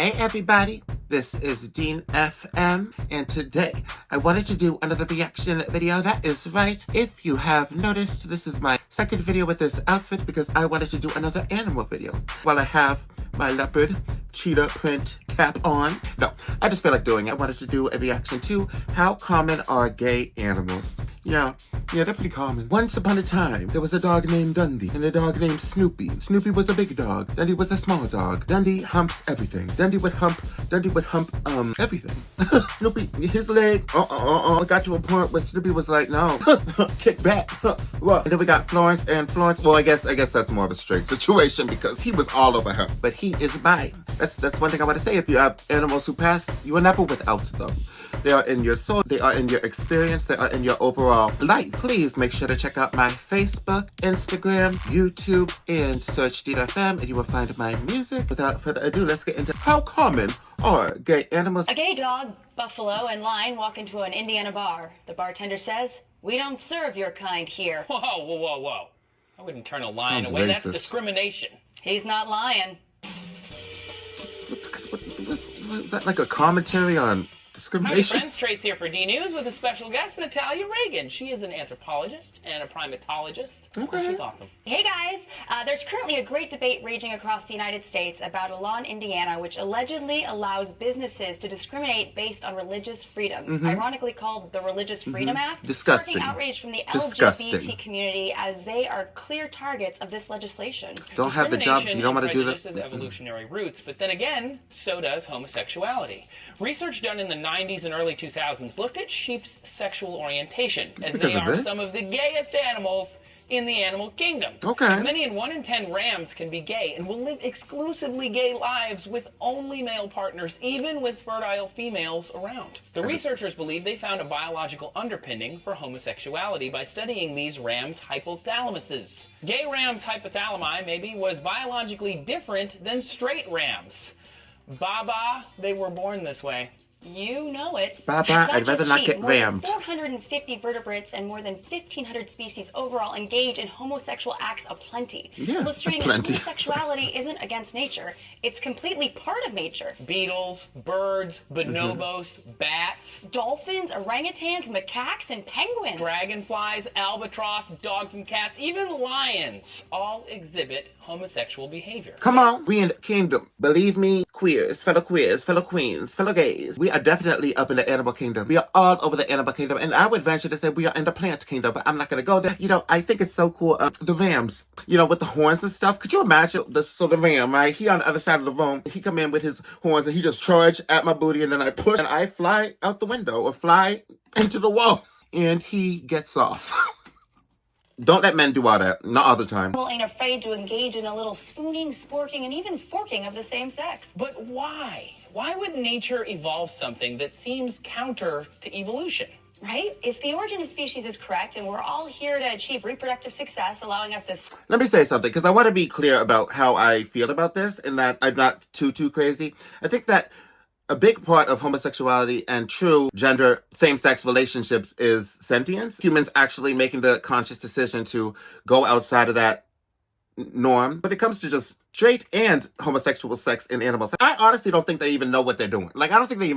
Hey everybody, this is Dean FM, and today I wanted to do another reaction video. That is right. If you have noticed, this is my second video with this outfit because I wanted to do another animal video. While I have my leopard cheetah print cap on. No, I just feel like doing it. I wanted to do a reaction to how common are gay animals. Yeah, they're pretty common. Once upon a time, there was a dog named Dundee and a dog named Snoopy. Snoopy was a big dog. Dundee was a small dog. Dundee humps everything. Dundee would hump everything. Snoopy, his legs, got to a point where Snoopy was like, no, kick back. What? And then we got Florence, well, I guess that's more of a straight situation because he was all over her. But he is bi. That's one thing I want to say. If you have animals who pass, you are never without them. They are in your soul, they are in your experience, they are in your overall life. Please make sure to check out my Facebook, Instagram, YouTube, and search DFM, and you will find my music. Without further ado, let's get into how common are gay animals. A gay dog, buffalo, and lion walk into an Indiana bar. The bartender says, "We don't serve your kind here." Whoa. I wouldn't turn a lion Sounds away. racist. That's discrimination. He's not lying. What is that, like a commentary on Howdy discrimination? friends, Trace here for D News with a special guest, Natalia Reagan. She is an anthropologist and a primatologist. Okay. She's awesome. Hey guys, there's currently a great debate raging across the United States about a law in Indiana which allegedly allows businesses to discriminate based on religious freedoms, ironically called the Religious Freedom Act. Disgusting. Sparking outrage from the Disgusting. LGBT community as they are clear targets of this legislation. Don't have the job, you don't want to do Prejudice that. has evolutionary roots, but then again, so does homosexuality. Research done in the 90s and early 2000s looked at sheep's sexual orientation, as because they of are this? some of the gayest animals in the animal kingdom. Okay. As many as 1 in 10 rams can be gay and will live exclusively gay lives with only male partners, even with fertile females around. The researchers believe they found a biological underpinning for homosexuality by studying these rams' hypothalamuses. Gay rams' hypothalami maybe was biologically different than straight rams. Baba, they were born this way. You know it. Baba, It's not I'd rather just not sheep. get More than rammed. 450 vertebrates and more than 1,500 species overall engage in homosexual acts aplenty. Yeah, illustrating aplenty. that homosexuality isn't against nature. It's completely part of nature. Beetles, birds, bonobos, bats, Dolphins, orangutans, macaques, and penguins. dragonflies, albatross, dogs and cats, even lions all exhibit homosexual behavior. Come on, we in the kingdom. Believe me, queers, fellow queens, fellow gays. We are definitely up in the animal kingdom. We are all over the animal kingdom, and I would venture to say we are in the plant kingdom, but I'm not gonna go there. You know, I think it's so cool. The rams, you know, with the horns and stuff. Could you imagine the ram, right? He on the other side of the room. He come in with his horns and he just charge at my booty, and then I push and I fly out the window or fly into the wall, and he gets off. Don't let men do all that. Not all the time. People ain't afraid to engage in a little spooning, sporking, and even forking of the same sex. But why? Why would nature evolve something that seems counter to evolution? Right? If the origin of species is correct and we're all here to achieve reproductive success, allowing us to Let me say something, because I want to be clear about how I feel about this and that I'm not too crazy. I think that a big part of homosexuality and true gender same-sex relationships is sentience. Humans actually making the conscious decision to go outside of that norm. When it comes to just straight and homosexual sex in animals, I honestly don't think they even know what they're doing. Like, I don't think they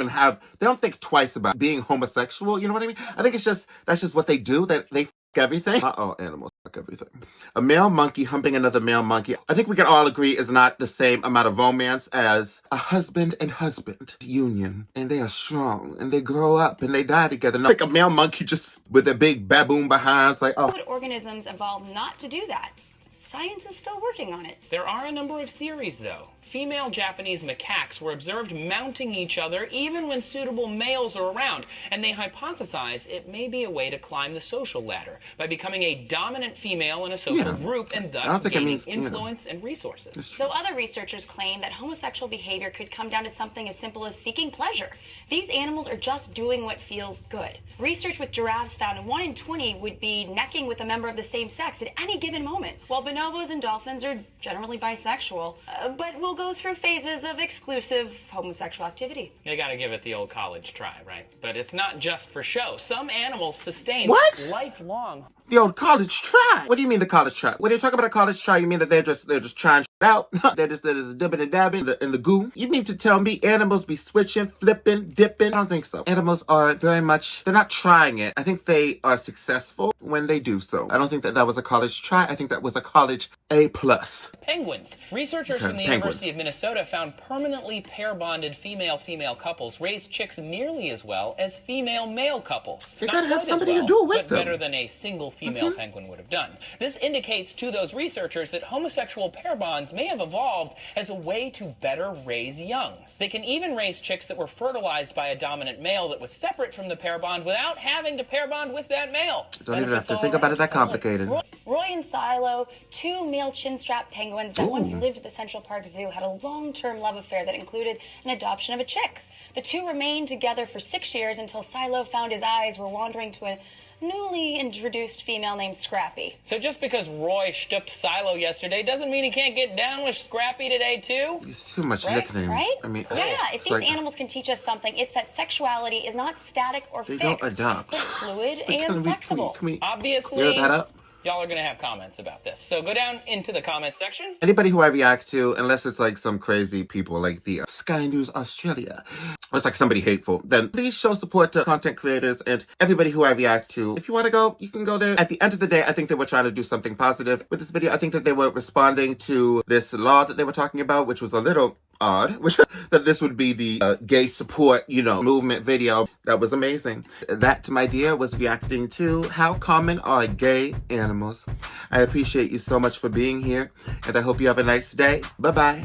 don't think twice about being homosexual, you know what I mean? I think that's just what they do, that they everything. Animals fuck everything. A male monkey humping another male monkey, I think we can all agree is not the same amount of romance as a husband and husband union. And they are strong, and they grow up, and they die together. No, like a male monkey just with a big baboon behind. It's like, oh. Would organisms evolve not to do that? Science is still working on it. There are a number of theories, though. Female Japanese macaques were observed mounting each other even when suitable males are around, and they hypothesize it may be a way to climb the social ladder by becoming a dominant female in a social group and thus gaining influence and resources. Though other researchers claim that homosexual behavior could come down to something as simple as seeking pleasure. These animals are just doing what feels good. Research with giraffes found 1 in 20 would be necking with a member of the same sex at any given moment, while bonobos and dolphins are generally bisexual, but will go through phases of exclusive homosexual activity. They gotta give it the old college try, right? But it's not just for show. Some animals sustain lifelong. The old college try. What do you mean the college try? When you talk about a college try, you mean that they're just trying out. That is dipping and dabbing in the goo. You mean to tell me animals be switching, flipping, dipping? I don't think so. Animals are very much, they're not trying it. I think they are successful when they do so. I don't think that was a college try. I think that was a college A+. Penguins. Researchers from the University of Minnesota found permanently pair-bonded female-female couples raise chicks nearly as well as female-male couples. You Not gotta have quite as somebody well, to do it with but them. better than a single female penguin would have done. This indicates to those researchers that homosexual pair bonds may have evolved as a way to better raise young. They can even raise chicks that were fertilized by a dominant male that was separate from the pair bond without having to pair bond with that male. Don't even have to think about it that complicated. Roy and Silo, two male chin-strap penguins that once lived at the Central Park Zoo, had a long-term love affair that included an adoption of a chick. The two remained together for 6 years until Silo found his eyes were wandering to a newly introduced female named Scrappy. So just because Roy stooped Silo yesterday doesn't mean he can't get down with Scrappy today too? It's too much Right? nicknames. Right? I mean, Yeah, if it's these like, animals can teach us something, it's that sexuality is not static or they fixed. don't adopt. It's fluid Can and we flexible. Obviously, clear that up? y'all are going to have comments about this. So go down into the comments section. Anybody who I react to, unless it's like some crazy people like the Sky News Australia, or it's like somebody hateful, then please show support to content creators and everybody who I react to. If you want to go, you can go there. At the end of the day, I think they were trying to do something positive with this video. I think that they were responding to this law that they were talking about, which was a little odd, which that this would be the gay support, movement video. That was amazing. That, my dear, was reacting to how common are gay animals. I appreciate you so much for being here, and I hope you have a nice day. Bye-bye.